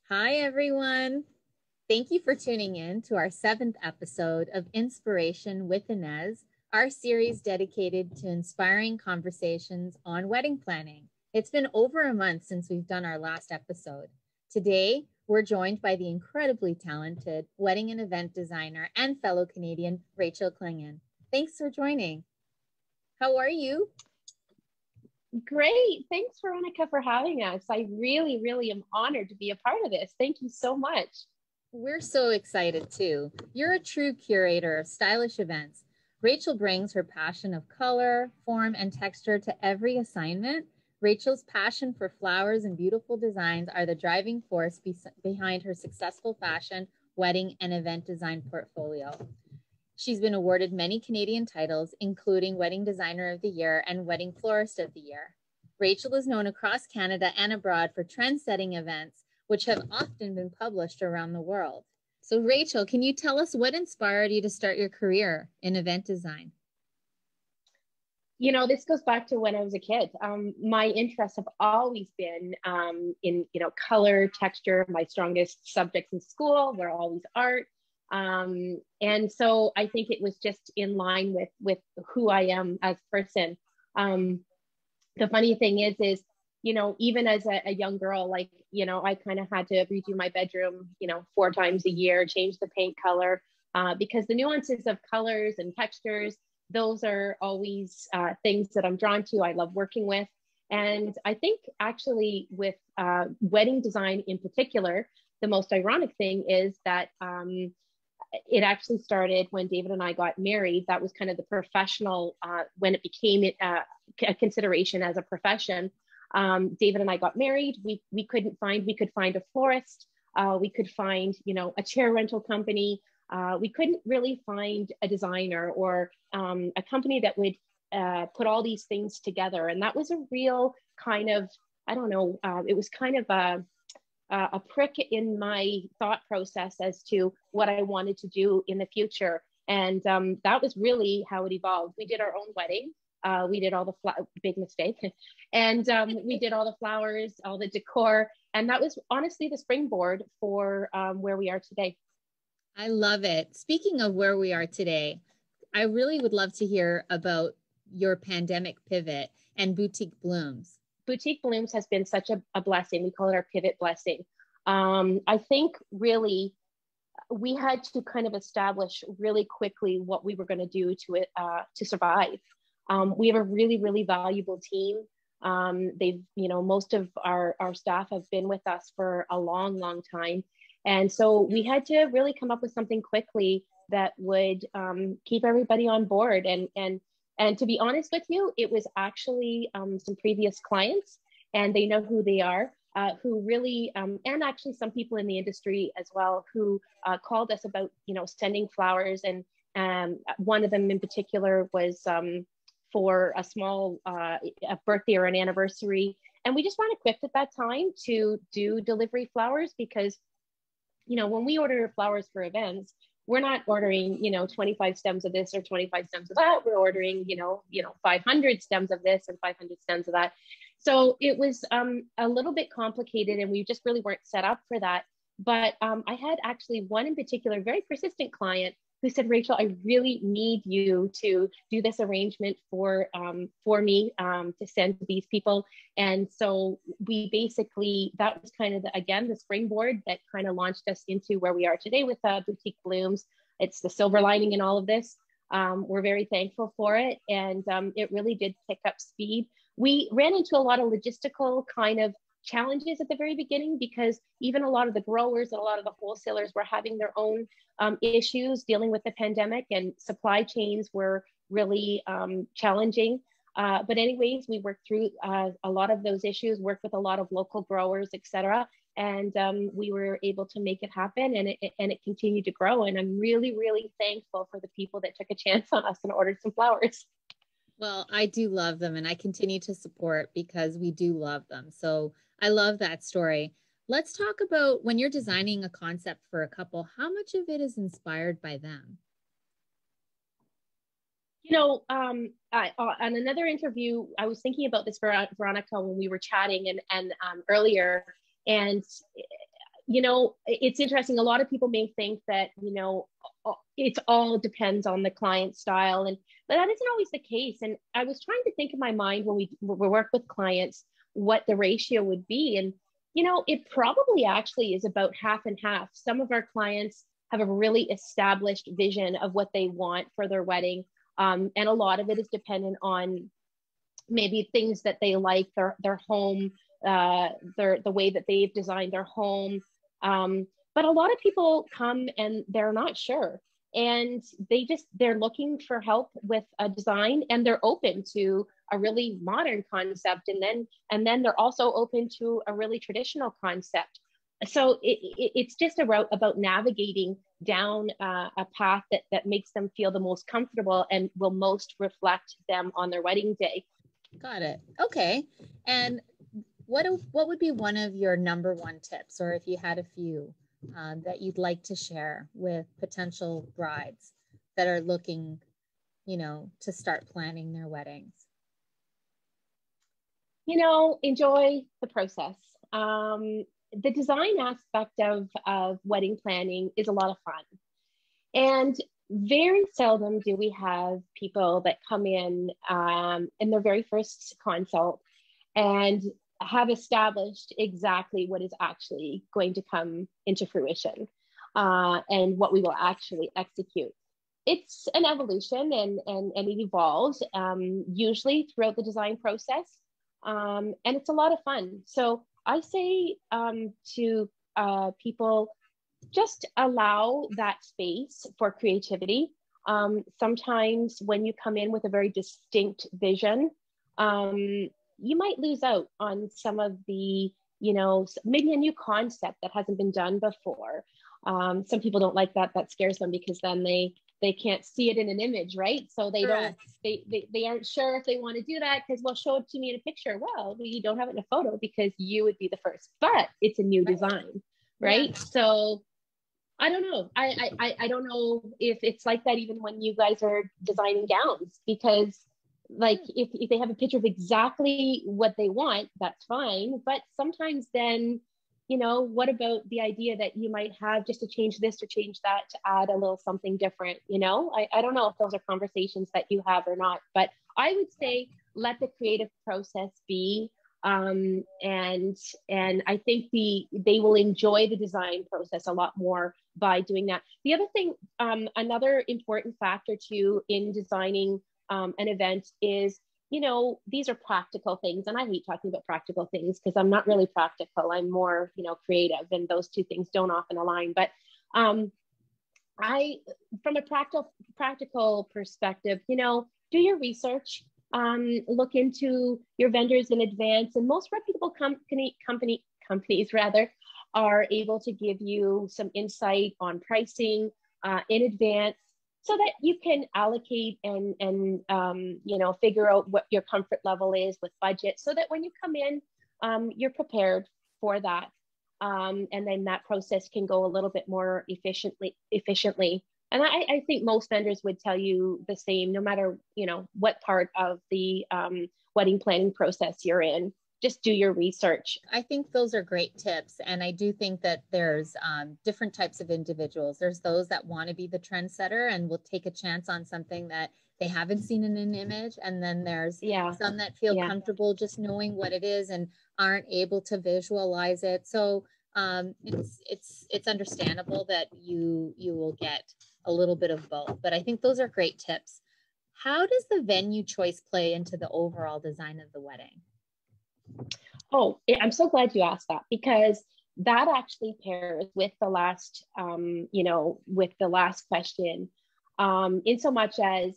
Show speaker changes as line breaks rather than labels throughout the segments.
Hi, everyone. Thank you for tuning in to our seventh episode of Inspiration with Ines, our series dedicated to inspiring conversations on wedding planning. It's been over a month since we've done our last episode. Today, we're joined by the incredibly talented wedding and event designer and fellow Canadian, Rachel Klingon. Thanks for joining. How are you?
Great. Thanks, Veronica, for having us. I really am honored to be a part of this. Thank you so much.
We're so excited too. You're a true curator of stylish events. Rachel brings her passion of color, form, and texture to every assignment. Rachel's passion for flowers and beautiful designs are the driving force behind her successful fashion, wedding, and event design portfolio. She's been awarded many Canadian titles, including Wedding Designer of the Year and Wedding Florist of the Year. Rachel is known across Canada and abroad for trend-setting events, which have often been published around the world. So Rachel, can you tell us what inspired you to start your career in event design?
You know, this goes back to when I was a kid. My interests have always been in, color, texture. My strongest subjects in school were always art. And so I think it was just in line with who I am as a person. The funny thing is, even as a young girl, I kind of had to redo my bedroom, 4 times a year, change the paint color, because the nuances of colors and textures, those are always things that I'm drawn to. I love working with. And I think actually with wedding design in particular, the most ironic thing is that it actually started when David and I got married. That was kind of the professional, when it became a consideration as a profession. David and I got married. We could find a florist. We could find, a chair rental company. We couldn't really find a designer or a company that would put all these things together. And that was a real kind of, I don't know, it was kind of a prick in my thought process as to what I wanted to do in the future. And that was really how it evolved. We did our own wedding. We did all the big mistake. And we did all the flowers, all the decor. And that was honestly the springboard for where we are today.
I love it. Speaking of where we are today, I really would love to hear about your pandemic pivot and Boutique Blooms.
Boutique Blooms has been such a blessing. We call it our pivot blessing. I think really we had to kind of establish really quickly what we were going to do to survive. We have a really valuable team. They've, most of our staff have been with us for a long time. And so we had to really come up with something quickly that would keep everybody on board. And to be honest with you, it was actually some previous clients, and they know who they are, who really, and actually some people in the industry as well, who called us about, sending flowers. And one of them in particular was for a small a birthday or an anniversary. And we just weren't equipped at that time to do delivery flowers because, when we order flowers for events, we're not ordering, 25 stems of this or 25 stems of that. We're ordering, 500 stems of this and 500 stems of that. So it was a little bit complicated, and we just really weren't set up for that. But I had actually one in particular, very persistent client who said, Rachel, I really need you to do this arrangement for me to send to these people. And so we basically, that was kind of, the springboard that kind of launched us into where we are today with Boutique Blooms. It's the silver lining in all of this. We're very thankful for it. And it really did pick up speed. We ran into a lot of logistical kind of challenges at the very beginning because even a lot of the growers and a lot of the wholesalers were having their own issues dealing with the pandemic, and supply chains were really challenging. But anyways, we worked through a lot of those issues, worked with a lot of local growers, etc. And we were able to make it happen, and it continued to grow. And I'm really thankful for the people that took a chance on us and ordered some flowers.
Well, I do love them, and I continue to support because we do love them. So I love that story. Let's talk about when you're designing a concept for a couple, how much of it is inspired by them?
On another interview, I was thinking about this, Veronica, when we were chatting and earlier, and you know, it's interesting. A lot of people may think that, you know, it's all depends on the client style, and but that isn't always the case. And I was trying to think in my mind when we work with clients what the ratio would be, and you know, it probably actually is about half and half. Some of our clients have a really established vision of what they want for their wedding, and a lot of it is dependent on maybe things that they like, their home, the way that they've designed their home. But a lot of people come and they're not sure, and they're looking for help with a design, and they're open to a really modern concept, and then they're also open to a really traditional concept. So it's just about navigating down a path that makes them feel the most comfortable and will most reflect them on their wedding day.
Got it. Okay. And what would be one of your number one tips, or if you had a few that you'd like to share with potential brides that are looking, you know, to start planning their weddings?
You know, enjoy the process. The design aspect of wedding planning is a lot of fun. And very seldom do we have people that come in their very first consult and have established exactly what is actually going to come into fruition and what we will actually execute. It's an evolution, and it evolves usually throughout the design process. And it's a lot of fun. So I say to people, just allow that space for creativity. Sometimes when you come in with a very distinct vision, you might lose out on some of the, you know, maybe a new concept that hasn't been done before. Some people don't like that. That scares them because then they can't see it in an image, right? So they
Correct.
they aren't sure if they want to do that because, well, show it to me in a picture. Well, we don't have it in a photo because you would be the first, but it's a new design, right? Yeah. So I don't know. I don't know if it's like that even when you guys are designing gowns, because like if they have a picture of exactly what they want, that's fine. But sometimes then, you know, what about the idea that you might have just to change this or change that to add a little something different? You know, I don't know if those are conversations that you have or not, but I would say let the creative process be. And I think they will enjoy the design process a lot more by doing that. The other thing, another important factor too in designing an event is, you know, these are practical things, and I hate talking about practical things because I'm not really practical. I'm more, you know, creative, and those two things don't often align. But from a practical perspective, you know, do your research. Look into your vendors in advance, and most reputable companies rather are able to give you some insight on pricing in advance, so that you can allocate and you know, figure out what your comfort level is with budget, so that when you come in, you're prepared for that, and then that process can go a little bit more efficiently. And I think most vendors would tell you the same, no matter, you know, what part of the wedding planning process you're in. Just do your research.
I think those are great tips. And I do think that there's different types of individuals. There's those that want to be the trendsetter and will take a chance on something that they haven't seen in an image. And then there's some that feel comfortable just knowing what it is and aren't able to visualize it. So it's understandable that you will get a little bit of both, but I think those are great tips. How does the venue choice play into the overall design of the wedding?
Oh, I'm so glad you asked that, because that actually pairs with the last, you know, with the last question, in so much as,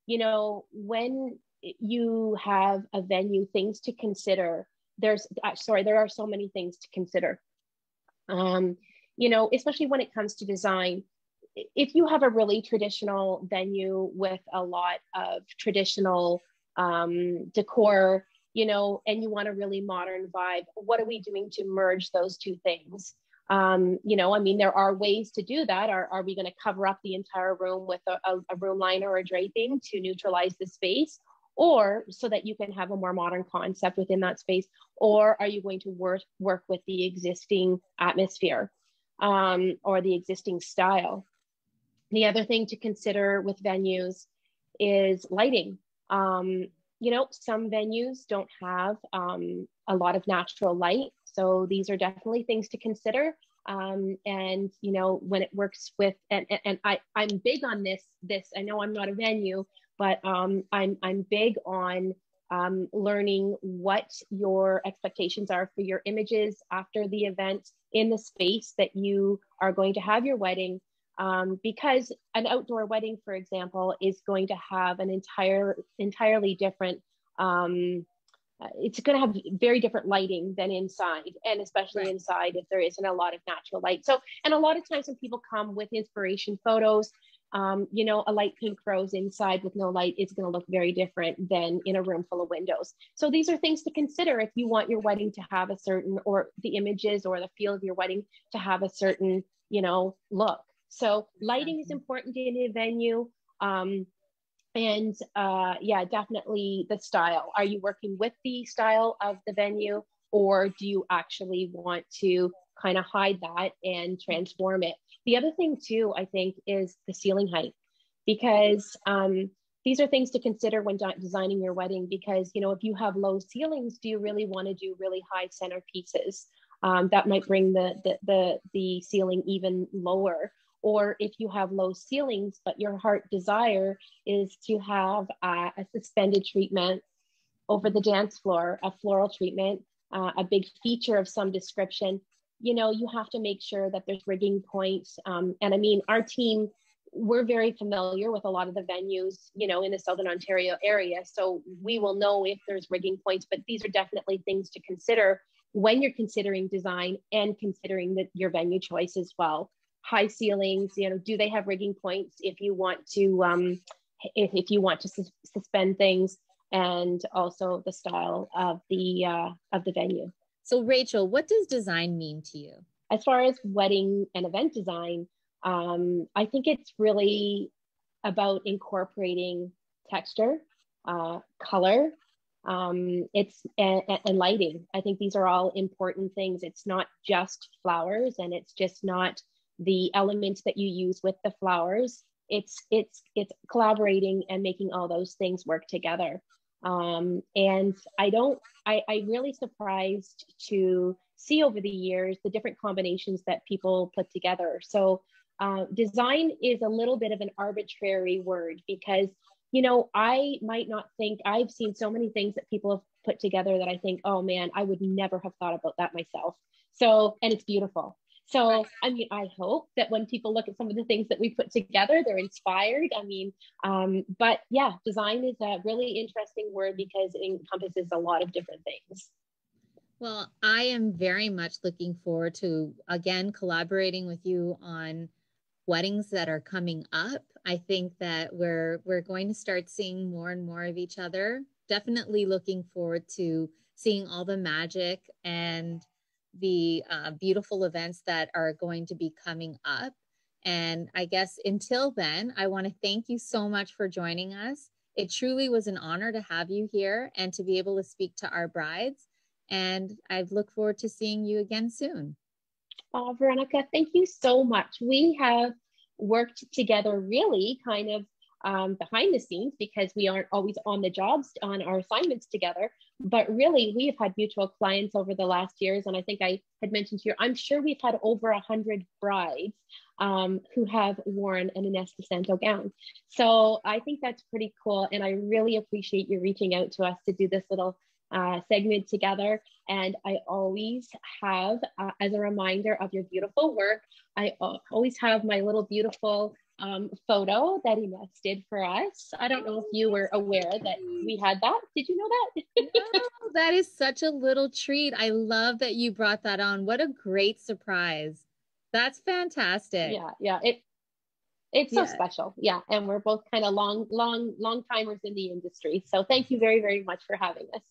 you know, when you have a venue, things to consider. There are so many things to consider. You know, especially when it comes to design. If you have a really traditional venue with a lot of traditional decor, you know, and you want a really modern vibe, what are we doing to merge those two things? You know, I mean, there are ways to do that. Are we going to cover up the entire room with a room liner or a draping to neutralize the space, or so that you can have a more modern concept within that space? Or are you going to work with the existing atmosphere? or the existing style. The other thing to consider with venues is lighting. You know, some venues don't have a lot of natural light. So these are definitely things to consider. And, you know, when it works with, and I'm big on this, I know I'm not a venue, but I'm big on learning what your expectations are for your images after the event in the space that you are going to have your wedding. Because an outdoor wedding, for example, is going to have an entirely different, it's going to have very different lighting than inside, and especially inside if there isn't a lot of natural light. So, and a lot of times when people come with inspiration photos, you know, a light pink rose inside with no light is going to look very different than in a room full of windows. So these are things to consider if you want your wedding to have a certain, or the images or the feel of your wedding to have a certain, you know, look. So lighting is important in a venue. Yeah, definitely the style. Are you working with the style of the venue, or do you actually want to kind of hide that and transform it? The other thing too, I think, is the ceiling height, because these are things to consider when designing your wedding, because, you know, if you have low ceilings, do you really want to do really high centerpieces? That might bring the ceiling even lower. Or if you have low ceilings, but your heart desire is to have a suspended treatment over the dance floor, a floral treatment, a big feature of some description, you know, you have to make sure that there's rigging points. And I mean, our team, we're very familiar with a lot of the venues, you know, in the Southern Ontario area. So we will know if there's rigging points, but these are definitely things to consider when you're considering design and considering your venue choice as well. High ceilings, you know, do they have rigging points if you want to if you want to suspend things, and also the style of the venue.
So Rachel, what does design mean to you?
As far as wedding and event design, I think it's really about incorporating texture, color, and lighting. I think these are all important things. It's not just flowers, and it's just not the elements that you use with the flowers. It's collaborating and making all those things work together. And I really surprised to see over the years the different combinations that people put together. So design is a little bit of an arbitrary word, because, you know, I might not think, I've seen so many things that people have put together that I think, oh man, I would never have thought about that myself. So, and it's beautiful. So, I mean, I hope that when people look at some of the things that we put together, they're inspired. I mean, but yeah, design is a really interesting word because it encompasses a lot of different things.
Well, I am very much looking forward to, again, collaborating with you on weddings that are coming up. I think that we're going to start seeing more and more of each other. Definitely looking forward to seeing all the magic and the beautiful events that are going to be coming up. And I guess until then, I want to thank you so much for joining us. It truly was an honor to have you here and to be able to speak to our brides. And I look forward to seeing you again soon.
Oh, Veronica, thank you so much. We have worked together really kind of behind the scenes, because we aren't always on the jobs, on our assignments together, but really we have had mutual clients over the last years. And I think I had mentioned to you, I'm sure we've had over 100 brides who have worn an InesdiSanto gown. So I think that's pretty cool. And I really appreciate you reaching out to us to do this little segment together. And I always have, as a reminder of your beautiful work, I always have my little beautiful photo that Ines did for us. I don't know if you were aware that we had that. Did you know that?
No, that is such a little treat. I love that you brought that on. What a great surprise. That's fantastic.
Yeah. It's so special. Yeah. And we're both kind of long timers in the industry. So thank you very, very much for having us.